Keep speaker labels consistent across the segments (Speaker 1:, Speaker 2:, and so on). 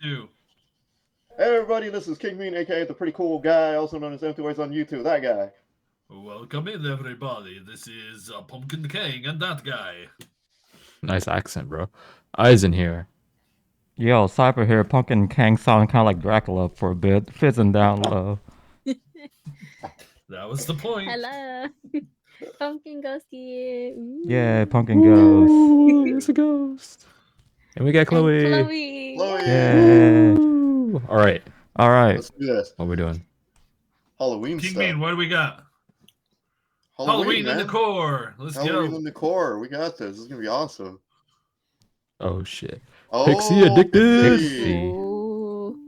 Speaker 1: Two.
Speaker 2: Hey everybody, this is King Mean, aka the pretty cool guy, also known as Empty Ways on YouTube. That guy.
Speaker 1: Welcome in, everybody. This is Pumpkin King and that guy.
Speaker 3: Nice accent, bro. Eyes in here.
Speaker 4: Yo, Cyber here. Pumpkin Kang sounding kind of like Dracula for a bit, fizzing down low.
Speaker 1: That was the point.
Speaker 5: Hello. Pumpkin ghost here. Ooh.
Speaker 4: Yeah, Pumpkin Ghost.
Speaker 3: Ooh, it's a ghost. And we got
Speaker 5: And
Speaker 3: Chloe.
Speaker 5: Chloe.
Speaker 2: Chloe.
Speaker 4: Yeah.
Speaker 3: Ooh. All right.
Speaker 4: All right.
Speaker 2: Let's do this.
Speaker 3: What are we doing?
Speaker 2: Halloween
Speaker 1: King
Speaker 2: stuff.
Speaker 1: Mean, what do we got? Halloween in
Speaker 2: man.
Speaker 1: the core. Let's
Speaker 2: Halloween
Speaker 1: go.
Speaker 2: in the core. We got this. This is gonna be awesome.
Speaker 3: Oh shit.
Speaker 2: Oh,
Speaker 3: Pixie addicted.
Speaker 2: Pixie.
Speaker 5: Ooh.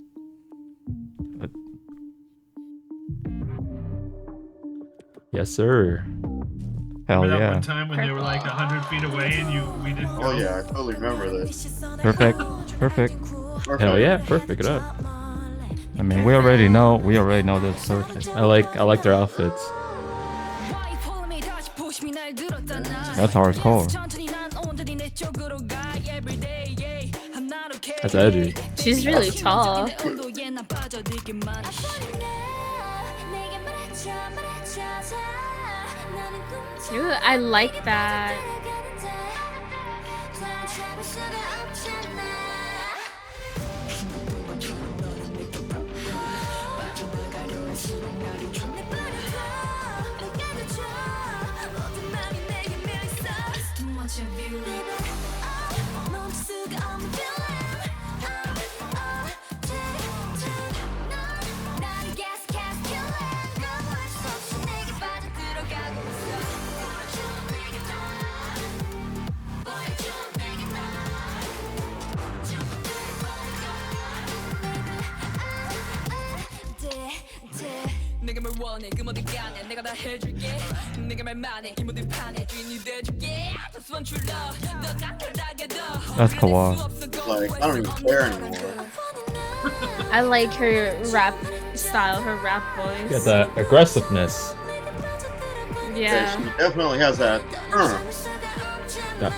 Speaker 3: Yes, sir.
Speaker 4: Hell
Speaker 1: Remember that
Speaker 4: yeah.
Speaker 1: one time when they were like 100 feet away and we didn't go?
Speaker 2: Oh yeah, I totally remember this.
Speaker 4: Perfect. Perfect.
Speaker 2: Perfect.
Speaker 3: Hell yeah. Perfect it up.
Speaker 4: I mean, we already know this perfect.
Speaker 3: I like their outfits.
Speaker 4: That's hardcore.
Speaker 3: That's edgy.
Speaker 5: She's really tall. Ooh, I like that.
Speaker 4: That's kawaii.
Speaker 2: Like, I don't even care anymore.
Speaker 5: I like her rap style, her rap voice.
Speaker 3: Got that aggressiveness.
Speaker 5: Yeah.
Speaker 2: She definitely has that.
Speaker 3: That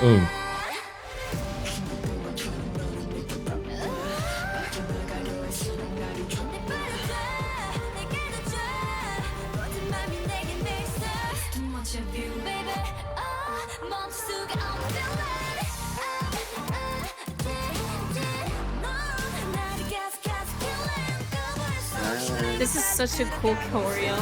Speaker 5: This is such a cool choreo.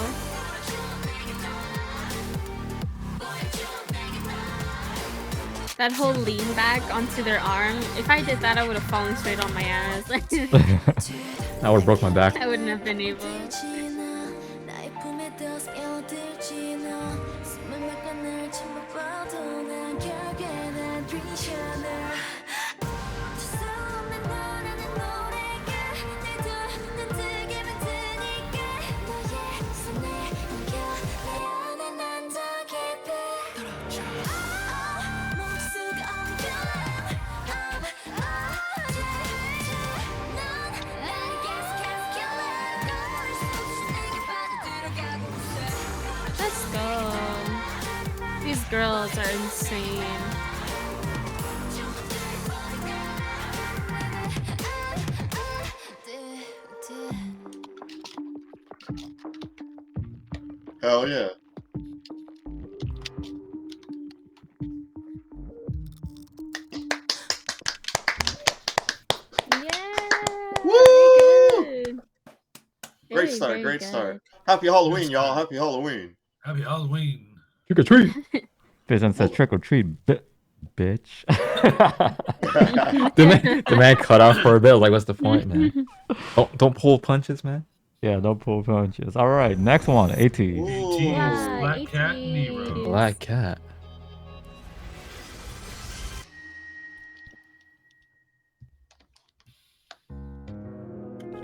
Speaker 5: That whole lean back onto their arm. If I did that, I would have fallen straight on my ass.
Speaker 3: That would have broke my back.
Speaker 5: I wouldn't have been able. Let's go. These girls are insane.
Speaker 2: Hell yeah.
Speaker 5: Yeah.
Speaker 2: Woo!
Speaker 5: Very good.
Speaker 2: Great start, great start. Happy Halloween, y'all. Happy Halloween.
Speaker 1: Happy Halloween.
Speaker 3: Trick or treat.
Speaker 4: Vision said trick or treat, bitch.
Speaker 3: the man cut off for a bit. Like, what's the point, man? Don't pull punches, man.
Speaker 4: Yeah, don't pull punches. All right, next one, ATEEZ.
Speaker 1: ATEEZ,
Speaker 5: Yeah,
Speaker 1: Black Cat,
Speaker 5: ATEEZ.
Speaker 1: NERO.
Speaker 3: Black cat.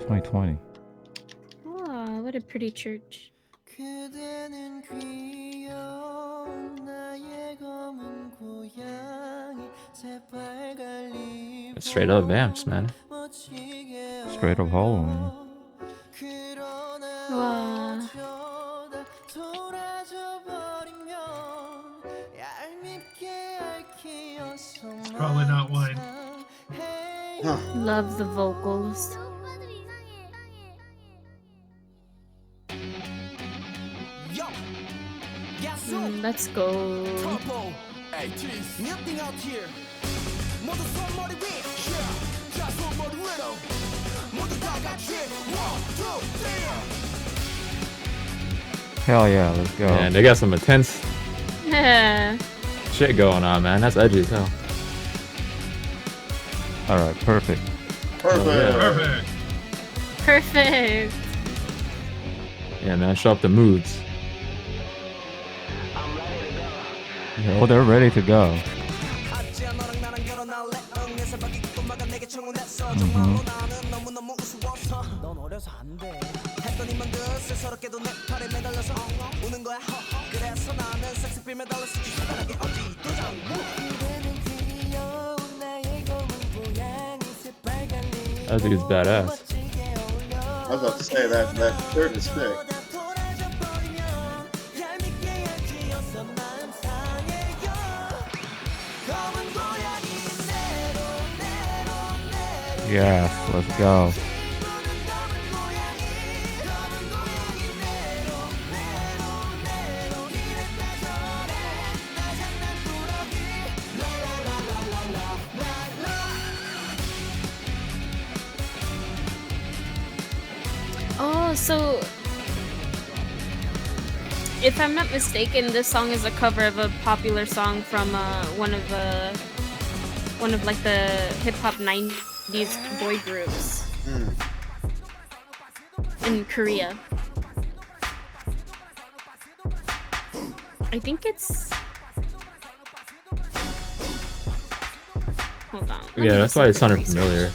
Speaker 4: '20. 2020.
Speaker 5: Oh, what a pretty church.
Speaker 3: It's straight up vamps, man.
Speaker 4: Straight up Halloween.
Speaker 5: Wow.
Speaker 1: Probably not wine.
Speaker 5: Love the vocals. Let's go.
Speaker 6: ATEEZ. Nothing out here. 모두 손머리 위. 자 손머리 위로. 모두 다 같이. 1, 2, 3.
Speaker 4: Hell yeah, let's go.
Speaker 3: Man, they got some intense
Speaker 5: Yeah.
Speaker 3: shit going on, man. That's edgy as hell.
Speaker 4: Alright, perfect.
Speaker 2: Perfect.
Speaker 1: Perfect.
Speaker 5: Perfect.
Speaker 3: Yeah, man, show up the moods.
Speaker 4: Oh, they're ready to go.
Speaker 6: 넌 어려서 안 돼. 했더니만 쓸스럽게도 내 팔에 매달려서 우는 거야. 그래서 나는 섹스필 매달려서 주사하게 어디 도장.
Speaker 3: I think it's badass.
Speaker 2: I was about to say that shirt is thick.
Speaker 4: Yes, let's go.
Speaker 5: Oh, so if I'm not mistaken, this song is a cover of a popular song from one of like the hip hop 90s boy groups in Korea. I think it's. Hold on. let me
Speaker 3: Yeah, that's
Speaker 5: just
Speaker 3: why
Speaker 5: look
Speaker 3: it
Speaker 5: at
Speaker 3: sounded
Speaker 5: research.
Speaker 3: familiar.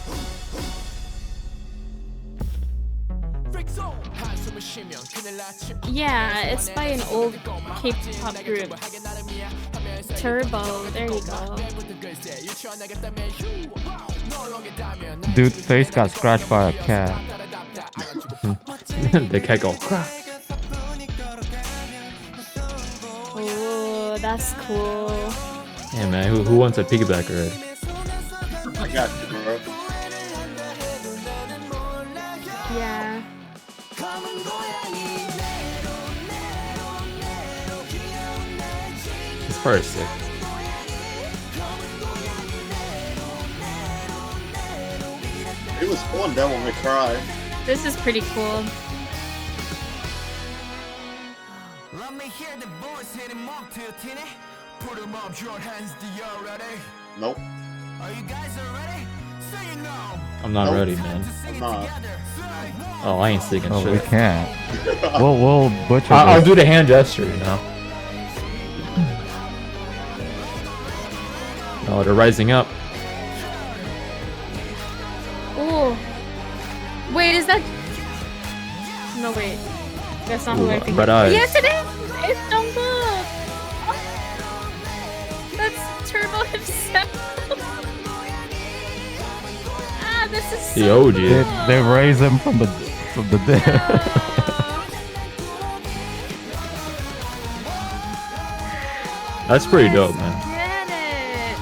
Speaker 5: Yeah, it's by an old K-pop group. Turbo, there you go.
Speaker 4: Dude's face got scratched by a cat.
Speaker 3: The cat go.
Speaker 5: Oh, that's cool.
Speaker 3: Yeah, man, who wants a piggyback already?
Speaker 2: I got you, bro.
Speaker 5: Yeah.
Speaker 3: This part is sick.
Speaker 2: It was fun, Devil May Cry.
Speaker 5: This is pretty cool.
Speaker 6: Let me hear the voice hit him up to Tine. Put him up, your hands, do you ready?
Speaker 2: Nope.
Speaker 6: Are you guys ready? Say no.
Speaker 3: I'm not
Speaker 2: Nope.
Speaker 3: ready, man.
Speaker 2: I'm not.
Speaker 3: Oh, I ain't singing
Speaker 4: Oh, we
Speaker 3: shit.
Speaker 4: can't. We'll butcher
Speaker 3: I'll
Speaker 4: this.
Speaker 3: do the hand gesture, you know. Oh, they're rising up.
Speaker 5: Oh. Wait, is that? No, wait. That's not who I
Speaker 3: Ooh,
Speaker 5: think.
Speaker 3: red eyes.
Speaker 5: Yes, it is. It's Jungkook. That's Turbo himself. Ah, this is
Speaker 3: The
Speaker 5: so
Speaker 3: OG.
Speaker 4: They raise him from the dead.
Speaker 3: That's pretty dope, man.
Speaker 5: Get it.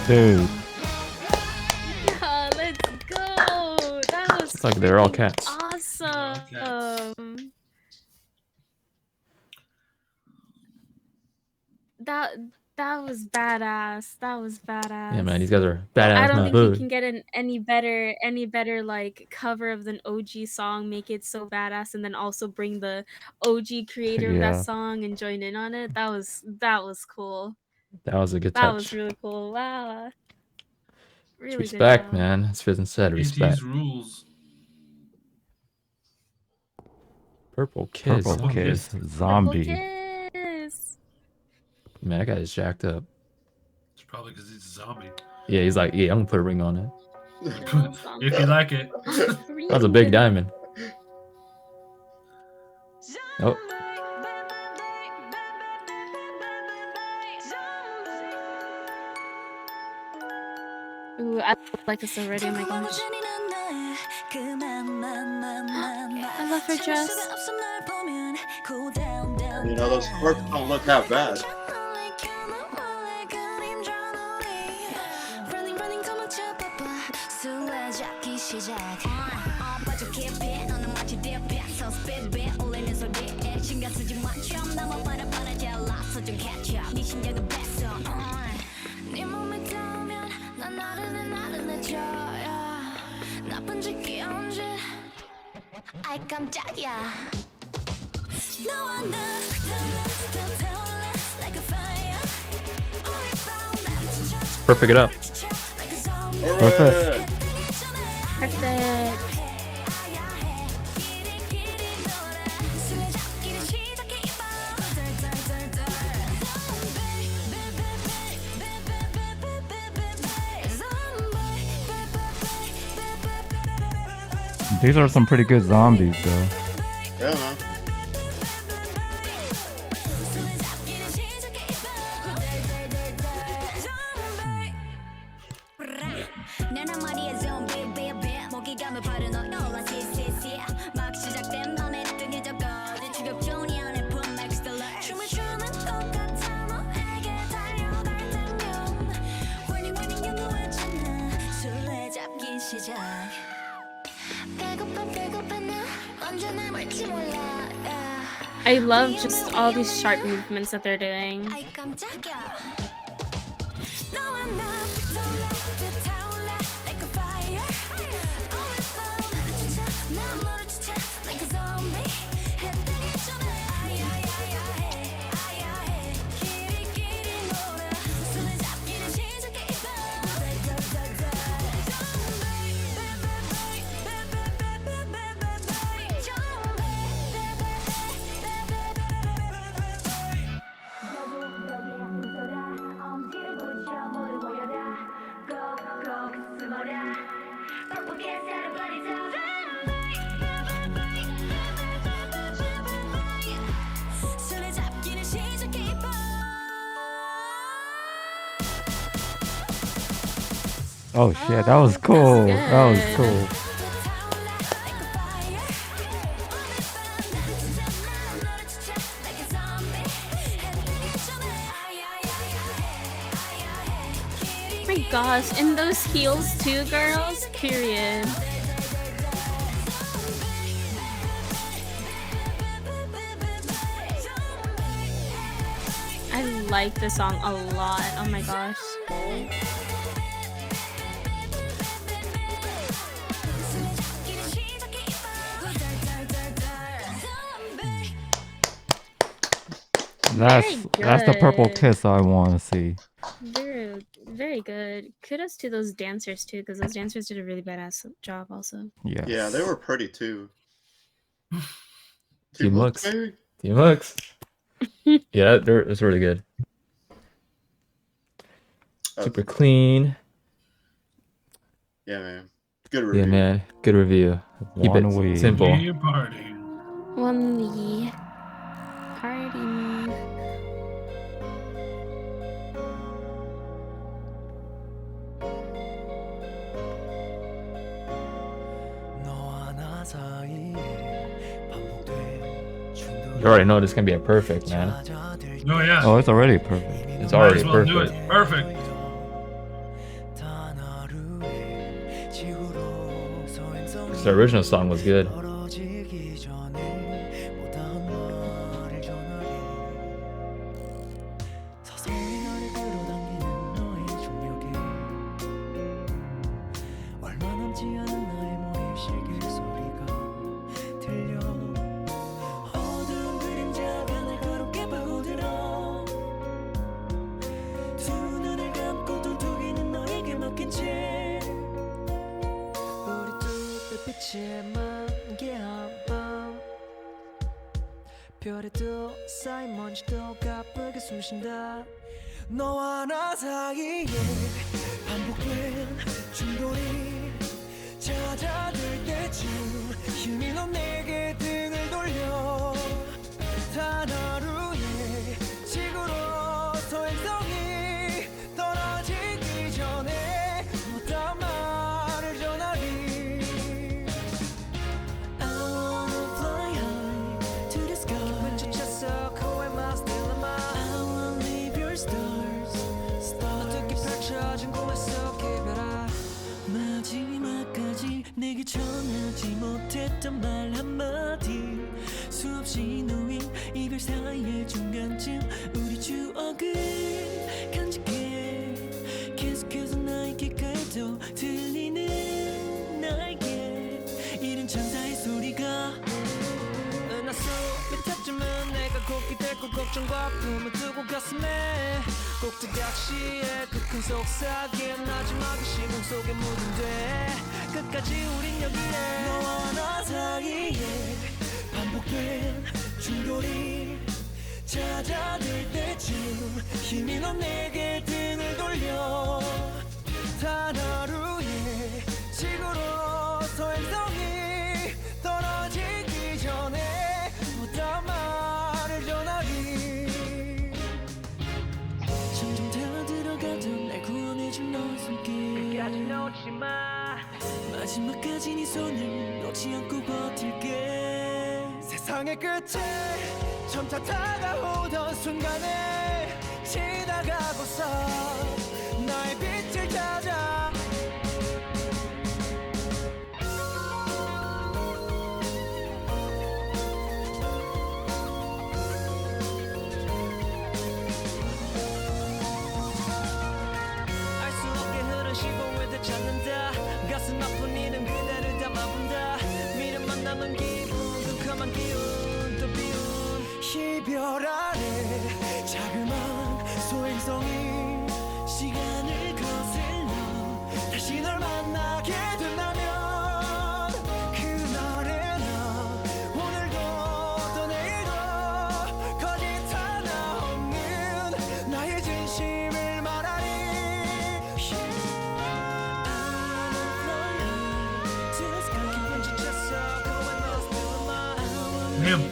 Speaker 4: Dude,
Speaker 5: Yeah, let's go. That was.
Speaker 3: It's like they're all
Speaker 5: freaking
Speaker 3: cats.
Speaker 5: Awesome. That was badass. That was badass.
Speaker 3: Yeah, man, these guys are badass.
Speaker 5: I don't
Speaker 3: my
Speaker 5: think you
Speaker 3: hood.
Speaker 5: can get any better like cover of an OG song, make it so badass, and then also bring the OG creator of
Speaker 4: Yeah.
Speaker 5: that song and join in on it. That was cool.
Speaker 3: That was a good
Speaker 5: That was
Speaker 3: touch.
Speaker 5: really cool. Wow. Really good
Speaker 3: Respect,
Speaker 5: job.
Speaker 3: man. As Fizz said, respect.
Speaker 1: ATEEZ rules.
Speaker 3: Purple Kiss.
Speaker 4: Purple
Speaker 3: oh,
Speaker 4: Kiss,
Speaker 5: Purple
Speaker 4: zombie.
Speaker 5: Kiss.
Speaker 3: Man, that guy is jacked up.
Speaker 1: It's probably because he's a zombie.
Speaker 3: Yeah, he's like, yeah, I'm gonna put a ring on it.
Speaker 1: If you like it.
Speaker 3: That's a big diamond. Oh,
Speaker 5: Ooh, I like this already. Oh my gosh. I love her dress.
Speaker 2: You know, those sparks don't look that bad.
Speaker 7: 아이 깜짝이야.
Speaker 3: Perfect it up.
Speaker 4: Perfect.
Speaker 5: Perfect.
Speaker 4: These are some pretty good zombies, though.
Speaker 2: Yeah, man.
Speaker 5: I love just all these sharp movements that they're doing.
Speaker 7: 아이 깜짝이야.
Speaker 4: Oh shit, that was cool. That was
Speaker 5: good.
Speaker 4: cool.
Speaker 5: Oh my gosh, and those heels too, girls. Period. I like this song a lot. Oh my gosh.
Speaker 4: That's the purple
Speaker 5: good.
Speaker 4: kiss I want to see.
Speaker 5: Very, very good. Kudos to those dancers too, because those dancers did a really badass job also.
Speaker 4: Yes.
Speaker 2: Yeah, they were pretty too.
Speaker 3: Team looks.
Speaker 2: baby.
Speaker 3: Team looks. Yeah, it's really good. Super clean.
Speaker 2: Yeah, man. Good review.
Speaker 3: Yeah, man. Good review. Keep it
Speaker 4: ONEWE.
Speaker 3: simple.
Speaker 1: New party.
Speaker 5: ONEWE. Party.
Speaker 3: You already know this can be a perfect, man.
Speaker 1: Oh yeah.
Speaker 4: Oh, it's already perfect.
Speaker 3: It's
Speaker 1: Might
Speaker 3: already
Speaker 1: as well do
Speaker 3: perfect.
Speaker 1: it. Perfect.
Speaker 3: The original song was good.
Speaker 6: 별에도 쌓인 먼지도 가쁘게 숨쉰다. 너와 나 사이에 반복된 충돌이 찾아들 때쯤 힘이 넌 내게 등을 돌려 단 하루의 지구로서 행성이 떨어지기 전에 어떤 말을 전하리. I wanna fly high to the sky. 우리 추억을 간직해 계속해서 나의 귓가에도 들리는 나에게 이른 천사의 소리가 나 숨이 내가 곱게 될걸 걱정과 품을 두고 가슴에 꼭 뜨각시에 그 큰 속삭임 마지막에 시공 속에 묻은데 끝까지 우린 여기에 너와 나 사이에 반복된 충돌이 잦아들 때쯤 힘이 넌 내게 등을 돌려 단 하루의 지구로 소행성이 떨어지기 전에 어떤 말을 전하리 점점 되어들어가던 날 구원해준 너의 손길 끝까지 놓지 마 마지막까지 네 손을 놓지 않고 버틸게 세상의 끝에 점차 다가오던 순간에 지나가고서 나의 빛을 찾아 알 수 없게 흐른 시공을 되찾는다 가슴 아픈 이름 그대를 담아본다 미련만 남은 기분 깜깜한 기운 또 비운 이별 아래 자그마한 소행성이 시간을 거슬러 다시 널 만나게 된다면 그날의 나 오늘도 또 내일도 거짓 하나 없는 나의 진심을 말하리
Speaker 1: Damn.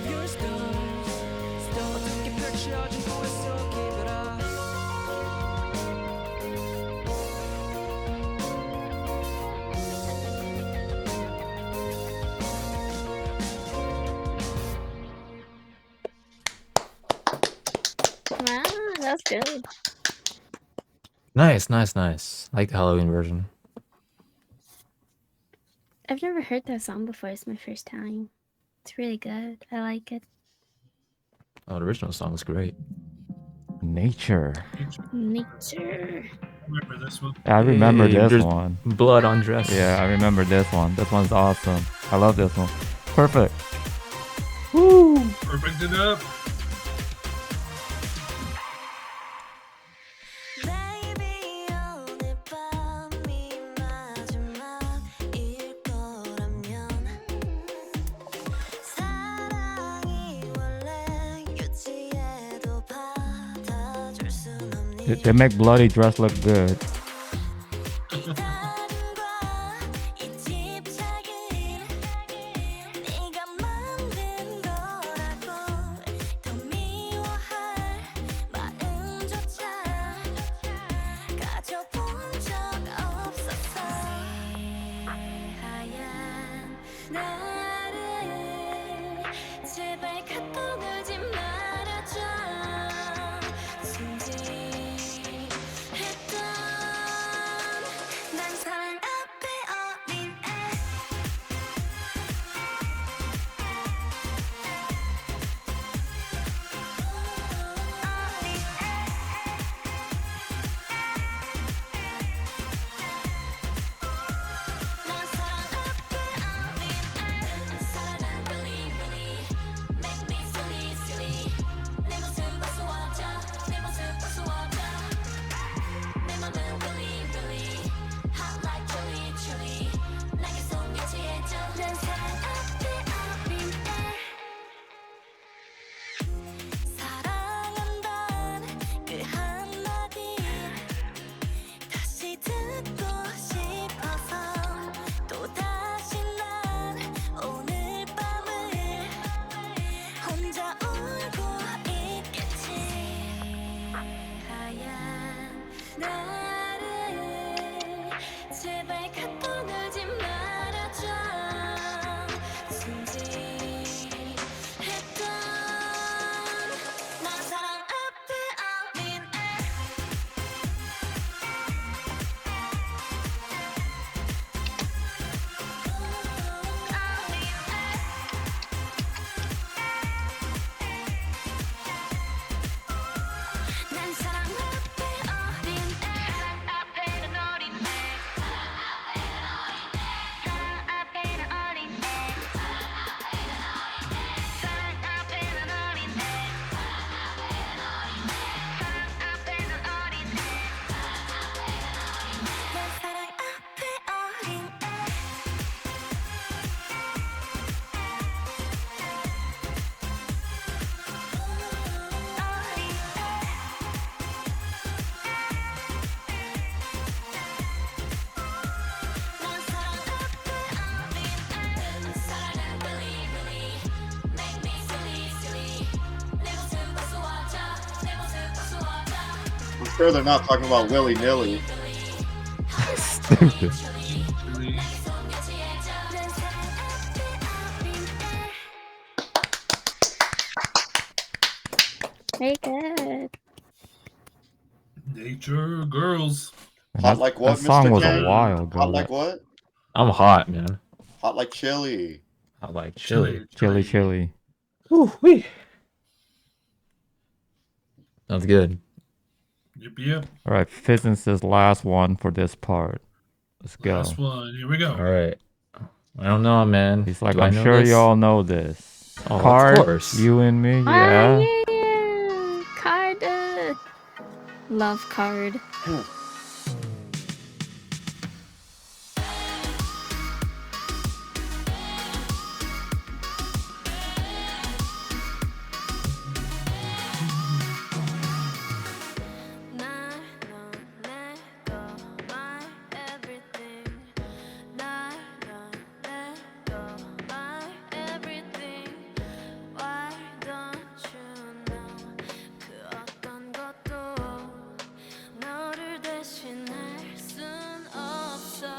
Speaker 6: 어떻게 펼쳐진 고래 속 기별아
Speaker 5: Wow, that's good.
Speaker 3: Nice, nice, nice. I like the Halloween version.
Speaker 5: I've never heard that song before. It's my first time. It's really good. I like it.
Speaker 3: Oh, the original song was great.
Speaker 4: Nature.
Speaker 5: Nature.
Speaker 1: Remember this one?
Speaker 4: Yeah, I remember
Speaker 3: Hey,
Speaker 4: this
Speaker 3: there's
Speaker 4: one.
Speaker 3: Blood on dress.
Speaker 4: Yeah, I remember this one. This one's awesome. I love this one. Perfect.
Speaker 1: Perfect it up.
Speaker 7: Baby 오늘 밤이 마지막일 거라면 사랑이 원래 유치해도 받아줄 순 없니
Speaker 4: They make bloody dress look good.
Speaker 7: 기다림과 이 집착은 네가 만든 거라고 더 미워할 마음조차 가져본 적 없었어 하얀 나를 제발 갖다 두지 말아줘 순진했던 난 사랑 앞에 어린 애 난 사랑 앞에 어린 애 사랑은 really really make me silly silly 내 모습 벗어와줘 내 모습 벗어와줘 내 맘은 really really hot like chili chili 나 계속 유치해져 난 사랑 앞에 어린 애 사랑한다는 그 한마디 다시 듣고 싶어서 또다시 난 오늘 밤을 혼자 울고 있겠지 하얀 나를 제발 갖다 두지 말아줘 순진했던 난 사랑 앞에 어린 애 어린 애
Speaker 2: sure they're not talking about willy nilly.
Speaker 4: Stupid.
Speaker 5: Very good.
Speaker 1: Nature girls.
Speaker 2: Hot like what,
Speaker 4: That song
Speaker 2: Mr.
Speaker 4: was
Speaker 2: Kang?
Speaker 4: a while ago.
Speaker 2: Hot like what?
Speaker 3: I'm hot, man.
Speaker 2: Hot like chili.
Speaker 3: I like chili.
Speaker 4: Chili.
Speaker 3: Ooh, wee. Sounds good.
Speaker 1: Yep.
Speaker 4: All right, Physics' last one for this part. Let's go.
Speaker 1: Last one. Here we go.
Speaker 3: All right. I don't know, man.
Speaker 4: He's like,
Speaker 3: Do I
Speaker 4: I'm
Speaker 3: know
Speaker 4: sure
Speaker 3: this?
Speaker 4: y'all know this.
Speaker 3: Oh,
Speaker 4: KARD,
Speaker 3: of course.
Speaker 4: you and me,
Speaker 5: Ah,
Speaker 4: yeah.
Speaker 5: yeah. KARD. Love KARD.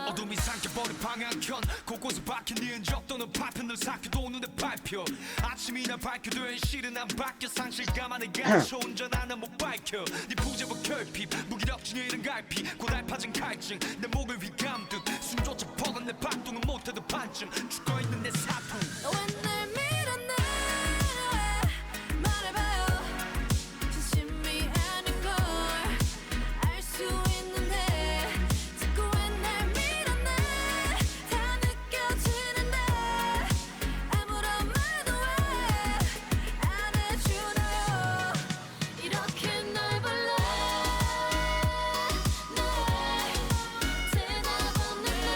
Speaker 6: 어둠이 삼켜버린 방향견 곳곳에 박힌 네 흔적 또는 파편을 삭혀도 눈에 밟혀 아침이나 밝혀도 실은 안 바뀌어 상실감안에 갇혀 운전하는 못 밝혀 네 부재보 결핍 무기력진 이런 갈피 고달파진 갈증 내 목을 휘감듯 숨조차 퍼간 내 박동은 못해도 반쯤 죽어있는 내 사품
Speaker 7: 날 밀어내 말해봐요 진심이 아닌 걸 알 수 있는데 자꾸 왜 날 밀어내 다 느껴지는데 아무런 말도 왜 안 해주나요 이렇게 날 불러 널 대답 없는 날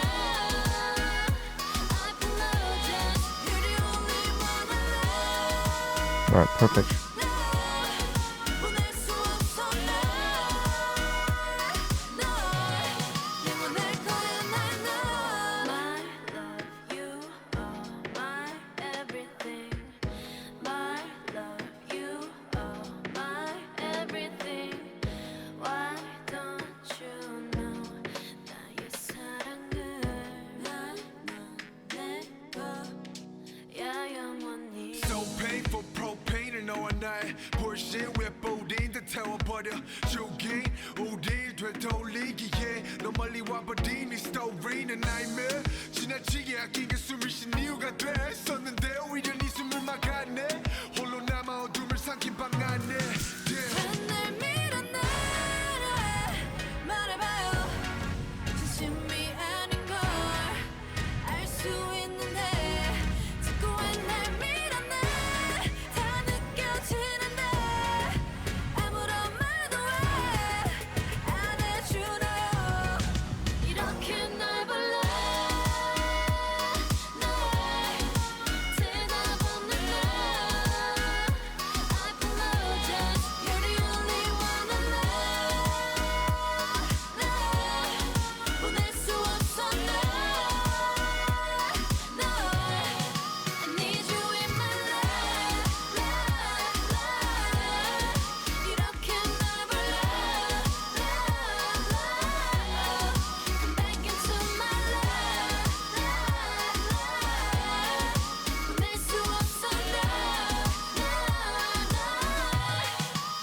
Speaker 7: I apologize you're the only one I love
Speaker 4: All right, perfect.
Speaker 7: 보낼 수 없어 널 영원할 거야 날 My love you are my everything My love you are my everything Why don't you know 나의 사랑을 내가 영원히
Speaker 6: So painful propane 너와 나의 불신 왜 뿌린 듯 태워버려 죽인 우릴 되돌리기에 너 멀리 와버린 이 스토리는 nightmare 지나치게 아낀 게 숨을 쉰 이유가 됐었는데 오히려 네 숨을 막았네 홀로 남아 어둠을 삼킨 방 안에 yeah.
Speaker 7: 날 밀어내 말해봐요 진심이 아닌 걸 알 수 있는데 자꾸 왜 날 밀어내 다 느껴지는데 아무런 말도 왜 안 해주나요 이렇게 날 불러 널 대답 없는 날 I apologize you're the only one I love 보낼 수 없어 널 I need you in my life 이렇게 날 불러 Come back into my life 보낼 수 없어 널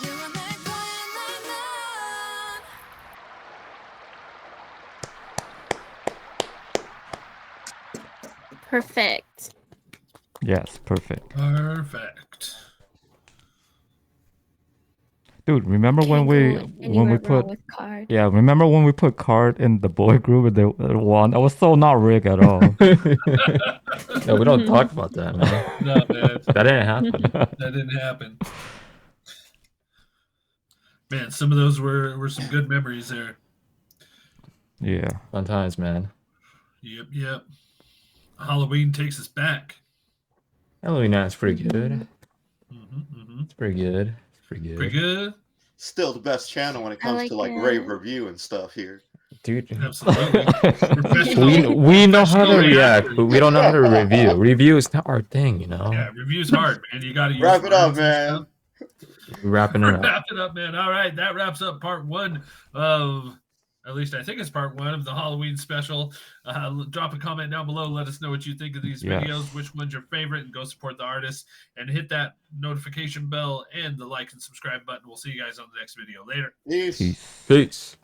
Speaker 7: 영원할 거야 날
Speaker 5: Perfect.
Speaker 4: Yes, perfect.
Speaker 1: Perfect.
Speaker 4: Dude, remember when
Speaker 5: Can't
Speaker 4: we
Speaker 5: go anywhere wrong
Speaker 4: put
Speaker 5: with KARD.
Speaker 4: yeah, remember when we put KARD in the boy group and they won? That was so not Rick at all.
Speaker 3: No, we don't talk about that, man.
Speaker 1: No, man.
Speaker 3: That didn't happen.
Speaker 1: That didn't happen. Man, some of those were some good memories there.
Speaker 4: Yeah.
Speaker 3: Fun times, man.
Speaker 1: Yep. Halloween takes us back.
Speaker 3: Halloween Night's pretty good.
Speaker 1: Mm-hmm.
Speaker 3: It's pretty good. It's pretty good.
Speaker 1: Pretty good.
Speaker 2: Still the best channel when it comes
Speaker 5: like
Speaker 2: to like
Speaker 5: it.
Speaker 2: rave review and stuff here.
Speaker 3: Dude.
Speaker 1: Absolutely. Professional.
Speaker 3: We know how to
Speaker 1: Professional
Speaker 3: react,
Speaker 1: reactor.
Speaker 3: but we don't know how to review. Review is not our thing, you know?
Speaker 1: Yeah, review's hard, man. You gotta use
Speaker 2: Wrap it up,
Speaker 1: words and
Speaker 2: man.
Speaker 1: stuff.
Speaker 3: Wrapping it up.
Speaker 1: Wrap it up, man. All right, that wraps up part 1 of, at least I think it's part 1 of the Halloween special. Drop a comment down below. Let us know what you think of these
Speaker 4: Yes.
Speaker 1: videos, which one's your favorite, and go support the artists. And hit that notification bell and the like and subscribe button. We'll see you guys on the next video. Later.
Speaker 2: Peace.
Speaker 4: Peace.
Speaker 3: Peace.